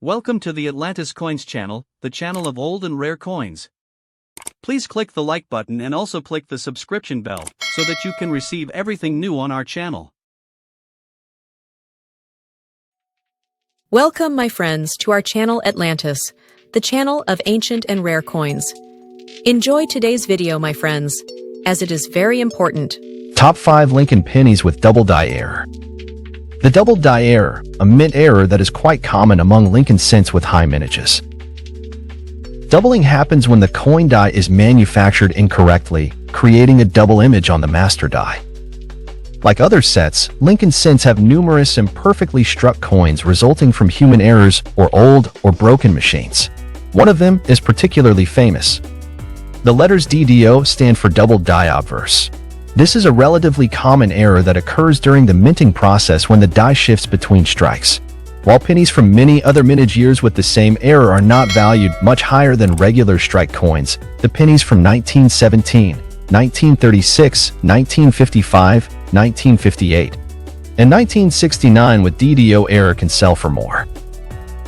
Welcome to the Atlantis Coins channel, the channel of old and rare coins. Please click the like button and also click the subscription bell so that you can receive everything new on our channel. Welcome, my friends, to our channel Atlantis, the channel of ancient and rare coins. Enjoy today's video, my friends, as it is very important. Top 5 Lincoln pennies with double die error. The double die error, a mint error that is quite common among Lincoln cents with high mintages. Doubling happens when the coin die is manufactured incorrectly, creating a double image on the master die. Like other sets, Lincoln cents have numerous imperfectly struck coins resulting from human errors or old or broken machines. One of them is particularly famous. The letters DDO stand for double die obverse. This is a relatively common error that occurs during the minting process when the die shifts between strikes. While pennies from many other mintage years with the same error are not valued much higher than regular strike coins, the pennies from 1917, 1936, 1955, 1958, and 1969 with DDO error can sell for more.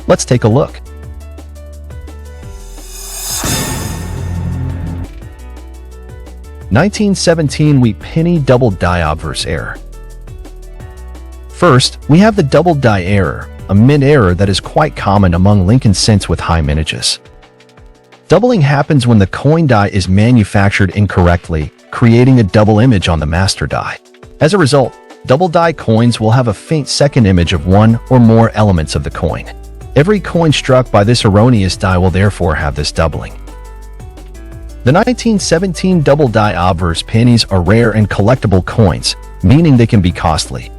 Let's take a look. (1917) wheat penny double die obverse error. First, we have the double die error, a mint error that is quite common among Lincoln cents with high mintages. Doubling happens when the coin die is manufactured incorrectly, creating a double image on the master die. As a result, double die coins will have a faint second image of one or more elements of the coin. Every coin struck by this erroneous die will therefore have this doubling. The 1917 double die obverse pennies are rare and collectible coins, meaning they can be costly.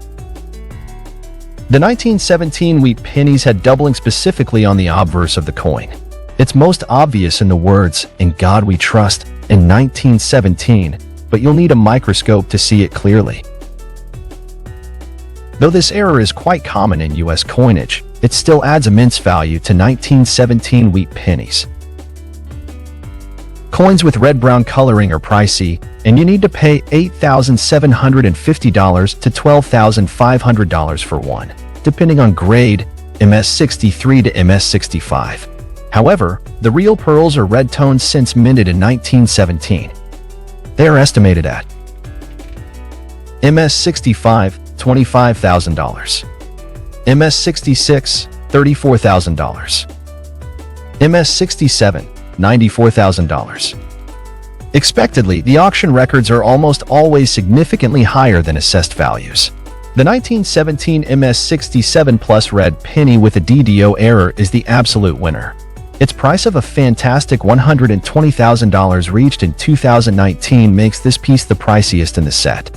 The 1917 wheat pennies had doubling specifically on the obverse of the coin. It's most obvious in the words, "In God We Trust," in 1917, but you'll need a microscope to see it clearly. Though this error is quite common in US coinage, it still adds immense value to 1917 wheat pennies. Coins with red-brown coloring are pricey, and you need to pay $8,750 to $12,500 for one, depending on grade, MS63 to MS65. However, the real pearls are red-toned since minted in 1917. They are estimated at MS65, $25,000. MS66, $34,000. MS67, $94,000. Expectedly, the auction records are almost always significantly higher than assessed values. The 1917 MS67 Plus red penny with a DDO error is the absolute winner. Its price of a fantastic $120,000 reached in 2019 makes this piece the priciest in the set.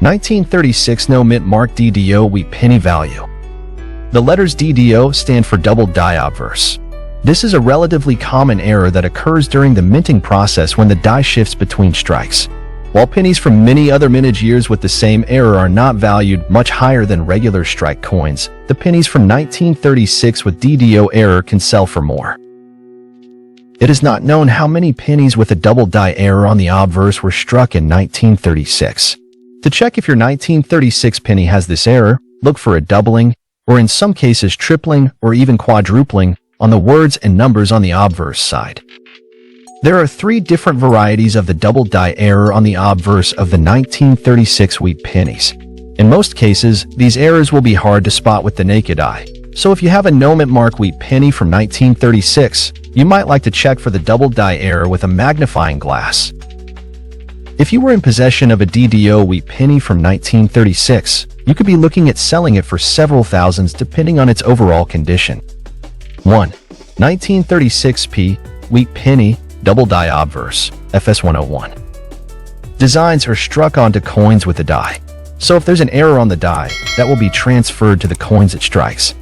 (1936) no mint mark DDO wheat penny value. The letters DDO stand for double die obverse. This is a relatively common error that occurs during the minting process when the die shifts between strikes. While pennies from many other mintage years with the same error are not valued much higher than regular strike coins, the pennies from 1936 with DDO error can sell for more. It is not known how many pennies with a double die error on the obverse were struck in 1936. To check if your 1936 penny has this error, look for a doubling, or in some cases tripling or even quadrupling, on the words and numbers on the obverse side. There are 3 different varieties of the double die error on the obverse of the 1936 wheat pennies. In most cases, these errors will be hard to spot with the naked eye, so if you have a no mint mark wheat penny from 1936, you might like to check for the double die error with a magnifying glass. If you were in possession of a DDO wheat penny from 1936, you could be looking at selling it for several thousands depending on its overall condition. 1. 1936p wheat penny double die obverse, FS101. Designs are struck onto coins with the die, so if there's an error on the die, that will be transferred to the coins it strikes.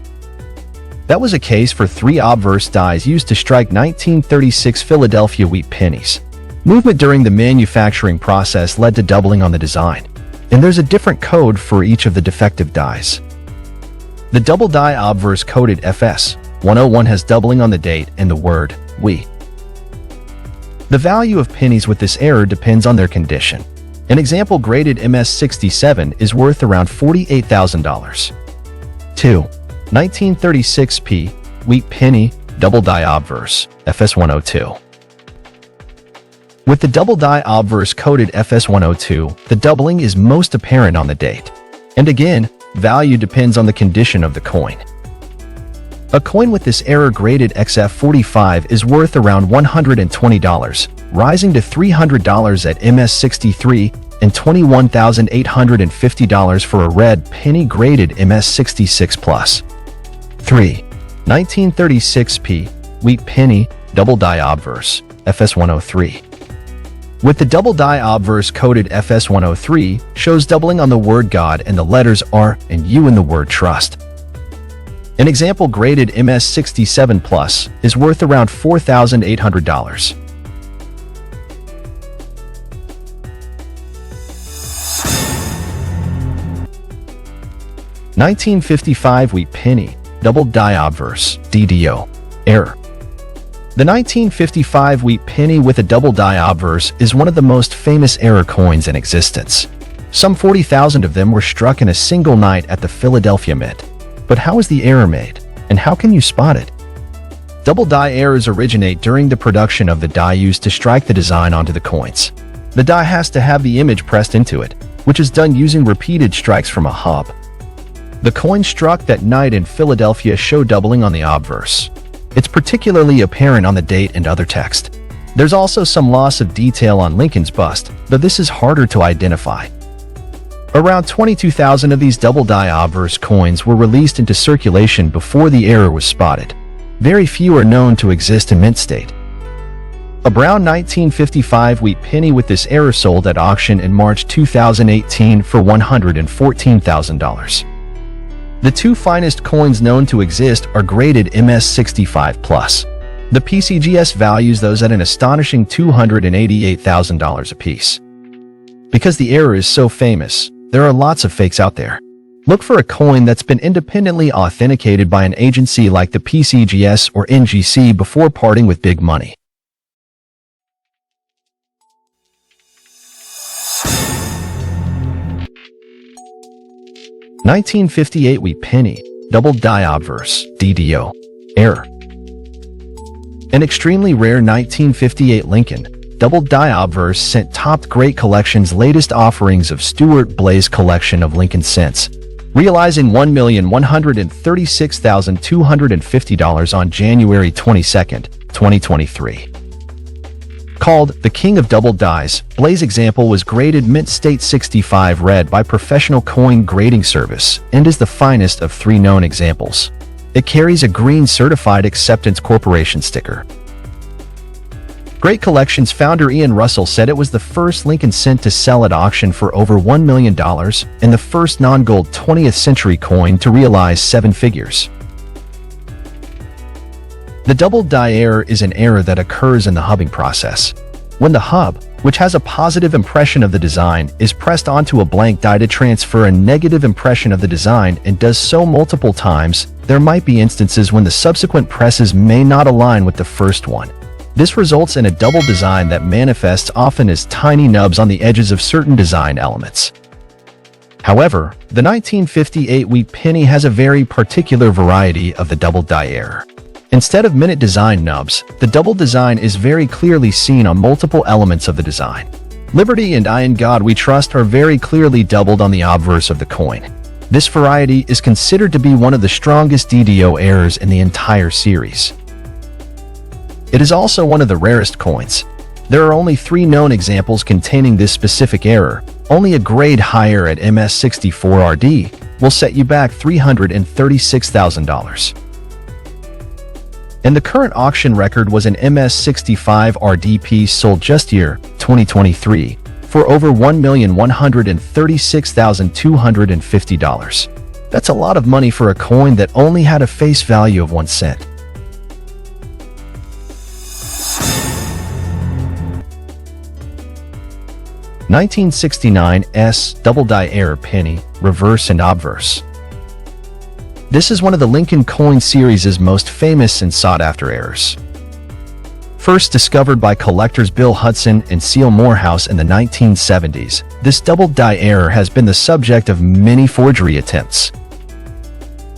That was a case for 3 obverse dies used to strike 1936 Philadelphia wheat pennies. Movement during the manufacturing process led to doubling on the design, and there's a different code for each of the defective dies. The double die obverse coded FS101 has doubling on the date and the word "we." The value of pennies with this error depends on their condition. An example graded MS67 is worth around $48,000. 2. 1936p Wheat Penny Double Die Obverse FS102. With the double die obverse coded FS102, the doubling is most apparent on the date. And again, value depends on the condition of the coin. A coin with this error graded XF45 is worth around $120, rising to $300 at MS63 and $21,850 for a red penny graded MS66 plus. 3. 1936p Wheat Penny Double Die Obverse FS103. With the double die obverse coded FS103 shows doubling on the word God and the letters R and U in the word trust. An example graded MS67 plus is worth around $4,800. $1955 Wheat Penny Double Die Obverse DDO Error. The 1955 Wheat Penny with a double die obverse is one of the most famous error coins in existence. Some 40,000 of them were struck in a single night at the Philadelphia Mint. But how is the error made, and how can you spot it? Double die errors originate during the production of the die used to strike the design onto the coins. The die has to have the image pressed into it, which is done using repeated strikes from a hub. The coin struck that night in Philadelphia show doubling on the obverse. It's particularly apparent on the date and other text. There's also some loss of detail on Lincoln's bust, though this is harder to identify. Around 22,000 of these double die obverse coins were released into circulation before the error was spotted. Very few are known to exist in mint state. A brown 1955 Wheat Penny with this error sold at auction in March 2018 for $114,000. The two finest coins known to exist are graded MS65 plus. The PCGS values those at an astonishing $288,000 apiece. Because the error is so famous, there are lots of fakes out there. Look for a coin that's been independently authenticated by an agency like the PCGS or NGC before parting with big money. $1958 Wheat Penny Double Die Obverse DDO Error. An extremely rare 1958 Lincoln double die obverse cent topped Great Collection's latest offerings of Stuart Blaze collection of Lincoln cents, realizing $1,136,250 on January 22, 2023. Called the King of Double Dies, Blaze example was graded Mint State 65 red by Professional Coin Grading Service and is the finest of three known examples. It carries a green Certified Acceptance Corporation sticker. Great Collection's founder Ian Russell said it was the first Lincoln cent to sell at auction for over $1 million and the first non-gold 20th century coin to realize seven figures. The double die error is an error that occurs in the hubbing process. When the hub, which has a positive impression of the design, is pressed onto a blank die to transfer a negative impression of the design and does so multiple times, there might be instances when the subsequent presses may not align with the first one. This results in a double design that manifests often as tiny nubs on the edges of certain design elements. However, the 1958 Wheat Penny has a very particular variety of the double die error. Instead of minute design nubs, the double design is very clearly seen on multiple elements of the design. Liberty and I in God We Trust are very clearly doubled on the obverse of the coin. This variety is considered to be one of the strongest DDO errors in the entire series. It is also one of the rarest coins. There are only three known examples containing this specific error. Only a grade higher at MS64RD will set you back $336,000. And the current auction record was an MS65 RD piece sold just year 2023 for over $1,136,250. That's a lot of money for a coin that only had a face value of 1 cent. $1969 double die error penny, reverse and obverse. This is one of the Lincoln coin series' most famous and sought-after errors. First discovered by collectors Bill Hudson and Seal Morehouse in the 1970s, this double die error has been the subject of many forgery attempts.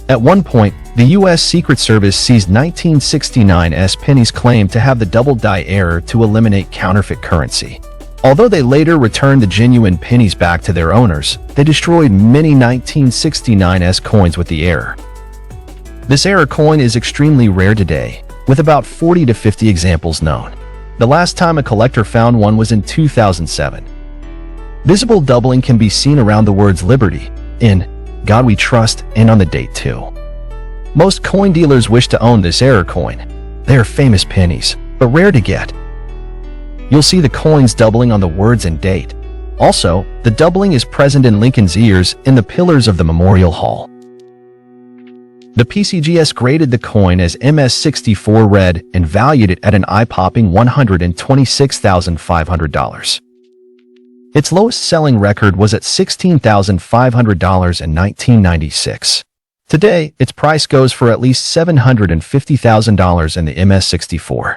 At one point, the U.S. Secret Service seized 1969's Pennies claim to have the double die error to eliminate counterfeit currency. Although they later returned the genuine pennies back to their owners, they destroyed many 1969's coins with the error. This error coin is extremely rare today, with about 40 to 50 examples known. The last time a collector found one was in 2007. Visible doubling can be seen around the words Liberty, in God We Trust, and on the date too. Most coin dealers wish to own this error coin. They are famous pennies, but rare to get. You'll see the coins doubling on the words and date. Also, the doubling is present in Lincoln's ears in the pillars of the Memorial Hall. The PCGS graded the coin as MS64 red and valued it at an eye-popping $126,500. Its lowest selling record was at $16,500 in 1996. Today, its price goes for at least $750,000 in the MS64.